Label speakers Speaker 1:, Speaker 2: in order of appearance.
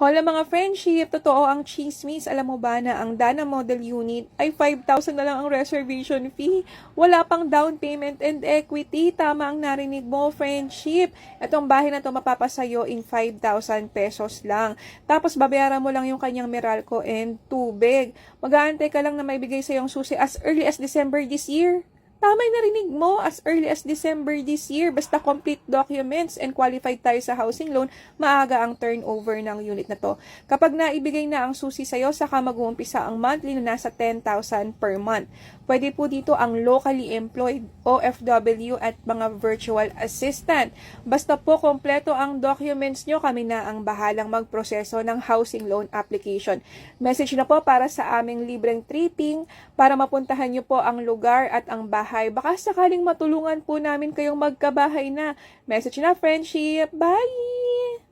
Speaker 1: Hola mga friendship, totoo ang chismis. Alam mo ba na ang Dana Model Unit ay 5,000 na lang ang reservation fee? Wala pang down payment and equity. Tama ang narinig mo, friendship. Itong bahay na to mapapasayo in 5,000 pesos lang. Tapos babayaran mo lang yung kanyang Meralco and tubig. Mag-aantay ka lang na may bigay sa yung susi as early as December this year. Tama yung narinig mo, as early as December this year. Basta complete documents and qualified tayo sa housing loan, maaga ang turnover ng unit na to. Kapag naibigay na ang susi sa'yo, saka mag-uumpisa ang monthly na nasa 10,000 per month. Pwede po dito ang locally employed, OFW at mga virtual assistant. Basta po kompleto ang documents nyo, kami na ang bahalang magproseso ng housing loan application. Message na po para sa aming libreng tripping para mapuntahan nyo po ang lugar at ang bahay. Baka sakaling matulungan po namin kayong magkabahay na. Message na, friendship. Bye!